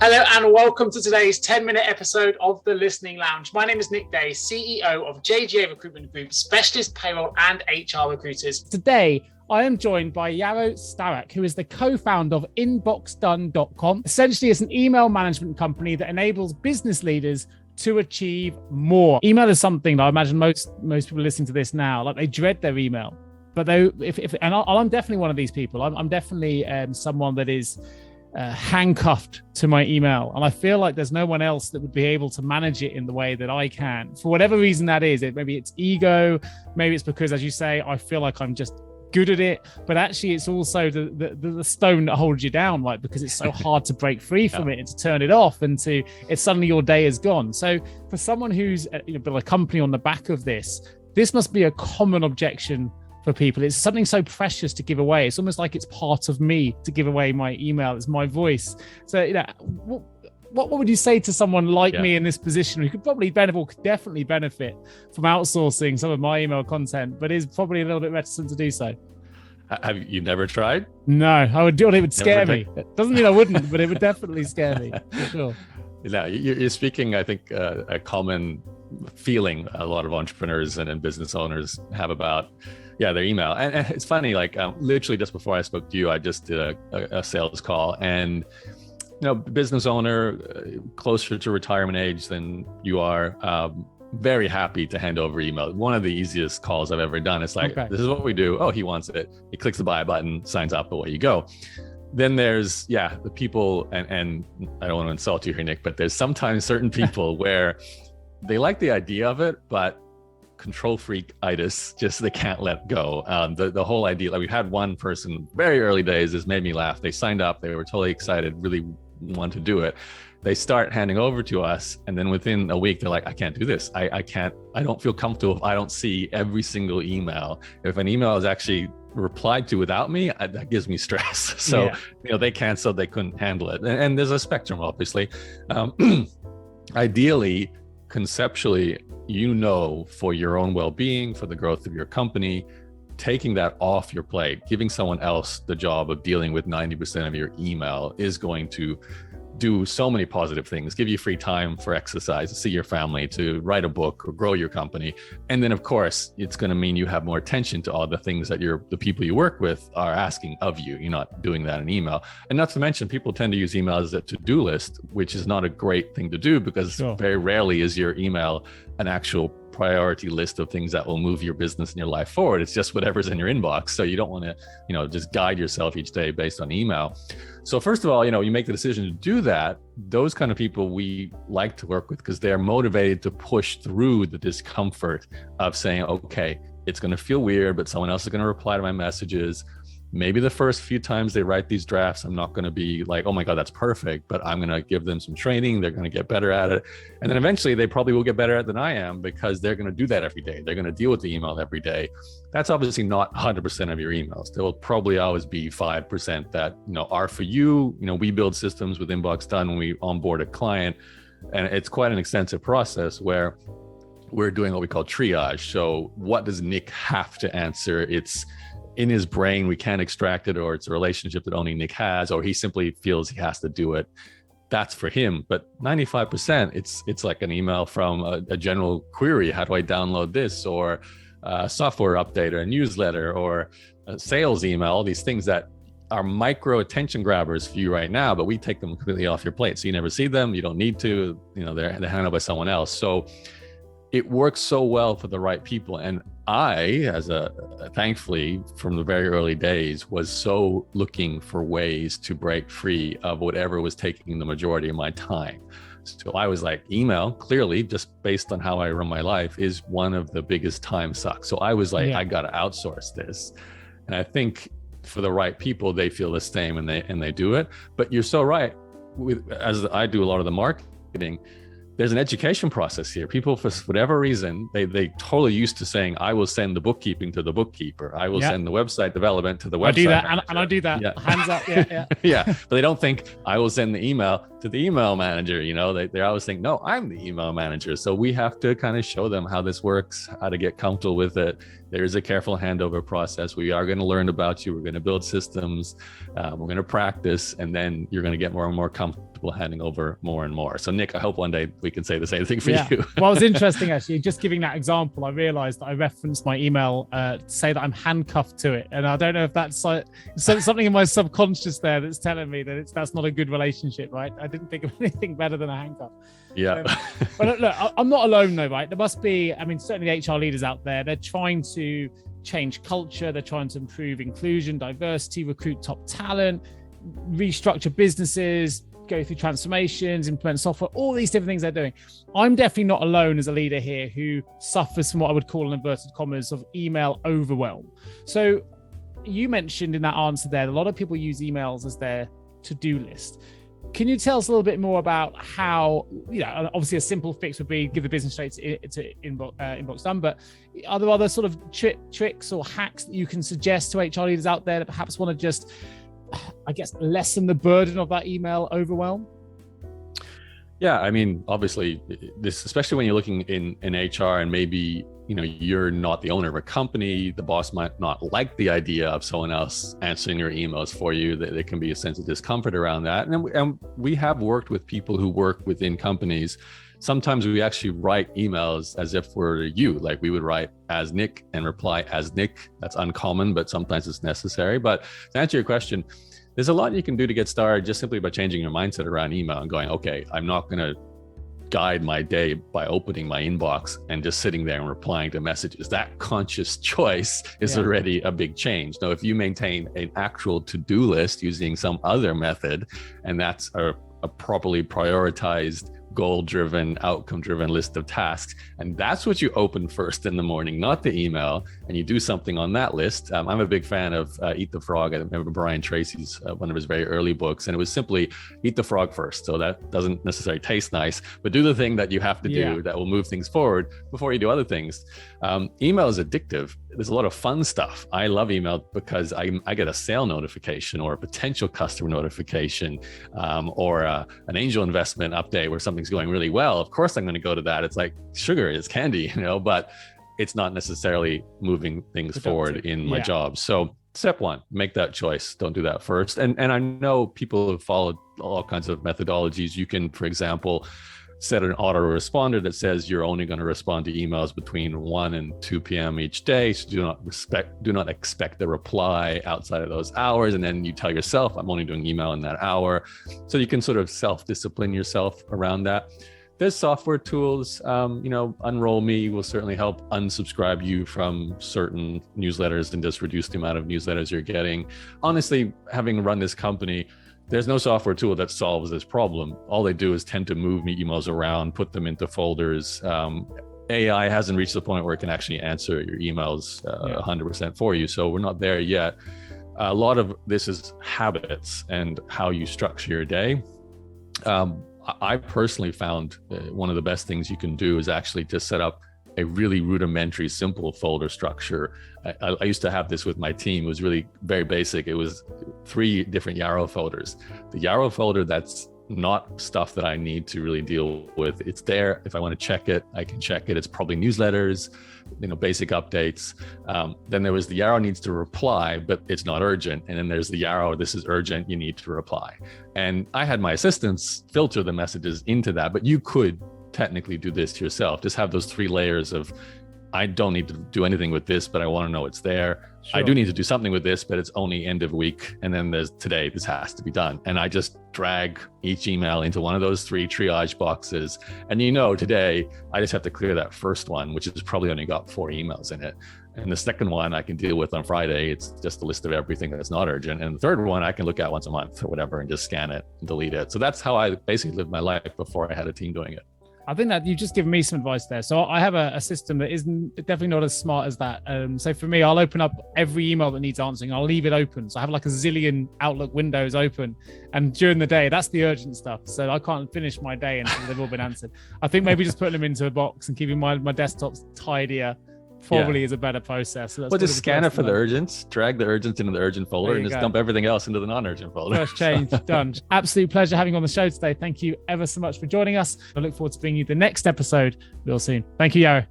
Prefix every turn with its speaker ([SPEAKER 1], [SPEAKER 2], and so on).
[SPEAKER 1] Hello and welcome to today's 10-minute episode of the Listening Lounge. My name is Nick Day, CEO of JGA Recruitment Group, specialist payroll and HR recruiters.
[SPEAKER 2] Today, I am joined by Yaro Starak, who is the co-founder of inboxdone.com. Essentially, it's an email management company that enables business leaders to achieve more. Email is something that I imagine most people listening to this now, like they dread their email. But I'm definitely one of these people. I'm definitely someone that is handcuffed to my email. And I feel like there's no one else that would be able to manage it in the way that I can. For whatever reason that is, maybe it's ego, maybe it's because, as you say, I feel like I'm just good at it, but actually it's also the stone that holds you down, right? Because it's so hard to break free from it and to turn it off, and it's suddenly your day is gone. So for someone who's built a company on the back of this must be a common objection for people. It's something so precious to give away. It's almost like it's part of me to give away my email. It's my voice. So what would you say to someone like me in this position who could definitely benefit from outsourcing some of my email content, but is probably a little bit reticent to do so?
[SPEAKER 3] Have you never tried?
[SPEAKER 2] No, I would do it. It would scare me. It doesn't mean I wouldn't, but it would definitely scare me, for sure.
[SPEAKER 3] Yeah, you're speaking, I think, a common feeling a lot of entrepreneurs and business owners have about their email. And it's funny, like literally just before I spoke to you, I just did a sales call, and business owner, closer to retirement age than you are, very happy to hand over email. One of the easiest calls I've ever done. It's like, This is what we do. Oh, he wants it. He clicks the buy button, signs up, away you go. Then there's, the people, and I don't want to insult you here, Nick, but there's sometimes certain people where they like the idea of it, but control freak-itis, just they can't let go. The whole idea, like we had one person very early days, this made me laugh. They signed up, they were totally excited, really want to do it. They start handing over to us, and then within a week they're like, I can't do this. I don't feel comfortable if I don't see every single email. If an email is actually replied to without me, that gives me stress. So they canceled, they couldn't handle it. And there's a spectrum, obviously. Ideally, conceptually, for your own well-being, for the growth of your company, taking that off your plate, giving someone else the job of dealing with 90% of your email is going to do so many positive things, give you free time for exercise, to see your family, to write a book or grow your company. And then of course, it's going to mean you have more attention to all the things that the people you work with are asking of you. You're not doing that in email. And not to mention, people tend to use email as a to-do list, which is not a great thing to do, because very rarely is your email an actual priority list of things that will move your business and your life forward. It's just whatever's in your inbox. So you don't want to, just guide yourself each day based on email. So first of all, you make the decision to do that. Those kind of people we like to work with because they're motivated to push through the discomfort of saying, okay, it's going to feel weird, but someone else is going to reply to my messages. Maybe the first few times they write these drafts, I'm not going to be like, oh my God, that's perfect, but I'm going to give them some training. They're going to get better at it. And then eventually they probably will get better at it than I am, because they're going to do that every day. They're going to deal with the email every day. That's obviously not 100% of your emails. There will probably always be 5% that, are for you. We build systems with Inbox Done when we onboard a client, and it's quite an extensive process where we're doing what we call triage. So what does Nick have to answer? It's in his brain, we can't extract it, or it's a relationship that only Nick has, or he simply feels he has to do it. That's for him. But 95%, it's like an email from a general query. How do I download this? Or a software update, or a newsletter, or a sales email, all these things that are micro attention grabbers for you right now, but we take them completely off your plate. So you never see them. You don't need to, they're handled by someone else. So it works so well for the right people. And I, thankfully, from the very early days, was so looking for ways to break free of whatever was taking the majority of my time. So I was like, email, clearly, just based on how I run my life, is one of the biggest time sucks. So I was like, I got to outsource this. And I think for the right people, they feel the same, and they do it. But you're so right. As I do a lot of the marketing, there's an education process here. People, for whatever reason, they totally used to saying, I will send the bookkeeping to the bookkeeper. I will send the website development to the website. I do that, and I do that. Yeah. Hands up, yeah. But they don't think I will send the email to the email manager. They always think, no, I'm the email manager. So we have to kind of show them how this works, how to get comfortable with it. there is a careful handover process. We are going to learn about you. We're going to build systems. We're going to practice, and then you're going to get more and more comfortable handing over more and more. So Nick, I hope one day we can say the same thing for you.
[SPEAKER 2] Well, it was interesting actually, just giving that example, I realized that I referenced my email to say that I'm handcuffed to it. And I don't know if that's something in my subconscious there that's telling me that that's not a good relationship, right? I didn't think of anything better than a handcuff.
[SPEAKER 3] Yeah.
[SPEAKER 2] But look, I'm not alone though, right? There must be, I mean, certainly HR leaders out there, they're trying to change culture. They're trying to improve inclusion, diversity, recruit top talent, restructure businesses, go through transformations, implement software, all these different things they're doing. I'm definitely not alone as a leader here who suffers from what I would call in inverted commas of email overwhelm. So you mentioned in that answer there, a lot of people use emails as their to-do list. Can you tell us a little bit more about how, obviously a simple fix would be give the business straight to inbox done, but are there other sort of tricks or hacks that you can suggest to HR leaders out there that perhaps want to just, I guess, lessen the burden of that email overwhelm?
[SPEAKER 3] Yeah, I mean, obviously, this, especially when you're looking in HR and maybe, you're not the owner of a company, the boss might not like the idea of someone else answering your emails for you. There can be a sense of discomfort around that. And we have worked with people who work within companies. Sometimes we actually write emails as if we're you, like we would write as Nick and reply as Nick. That's uncommon, but sometimes it's necessary. But to answer your question, there's a lot you can do to get started just simply by changing your mindset around email and going, okay, I'm not going to guide my day by opening my inbox and just sitting there and replying to messages. That conscious choice is already a big change. Now, if you maintain an actual to-do list using some other method, and that's a properly prioritized, goal-driven, outcome-driven list of tasks, and that's what you open first in the morning, not the email, and you do something on that list. I'm a big fan of Eat the Frog. I remember Brian Tracy's one of his very early books, and it was simply eat the frog first. So that doesn't necessarily taste nice, but do the thing that you have to do that will move things forward before you do other things. Email is addictive. There's a lot of fun stuff. I love email because I get a sale notification or a potential customer notification or an angel investment update where something's going really well. Of course, I'm going to go to that. It's like sugar is candy, but it's not necessarily moving things forward in my job. So step one, make that choice. Don't do that first. And I know people have followed all kinds of methodologies. You can, for example, set an autoresponder that says you're only going to respond to emails between 1 and 2 p.m. each day. So do not expect a reply outside of those hours. And then you tell yourself, I'm only doing email in that hour. So you can sort of self-discipline yourself around that. There's software tools, Unroll Me will certainly help unsubscribe you from certain newsletters and just reduce the amount of newsletters you're getting. Honestly, having run this company, there's no software tool that solves this problem. All they do is tend to move me emails around, put them into folders. AI hasn't reached the point where it can actually answer your emails 100% for you. So we're not there yet. A lot of this is habits and how you structure your day. I personally found one of the best things you can do is actually just set up a really rudimentary, simple folder structure. I used to have this with my team. It was really very basic. It was 3 different Yaro folders. The Yaro folder, that's not stuff that I need to really deal with. It's there. If I want to check it, I can check it. It's probably newsletters, basic updates. Then there was the Yaro needs to reply, but it's not urgent. And then there's the Yaro, this is urgent, you need to reply. And I had my assistants filter the messages into that, but you could technically do this yourself. Just have those 3 layers of, I don't need to do anything with this, but I want to know it's there. Sure. I do need to do something with this, but it's only end of week. And then there's today, this has to be done. And I just drag each email into one of those 3 triage boxes. And today I just have to clear that first one, which has probably only got 4 emails in it. And the second one I can deal with on Friday. It's just a list of everything that's not urgent. And the third one I can look at once a month or whatever and just scan it and delete it. So that's how I basically lived my life before I had a team doing it.
[SPEAKER 2] I think that you've just given me some advice there. So I have a system that isn't definitely not as smart as that. So for me, I'll open up every email that needs answering. I'll leave it open. So I have like a zillion Outlook windows open. And during the day, that's the urgent stuff. So I can't finish my day until they've all been answered. I think maybe just putting them into a box and keeping my desktops tidier probably is a better process. So
[SPEAKER 3] well, just scan it for the urgents, drag the urgents into the urgent folder, and just dump everything else into the non-urgent folder.
[SPEAKER 2] First change done. Absolute pleasure having you on the show today. Thank you ever so much for joining us. I look forward to bringing you the next episode real soon. Thank you, Yaro.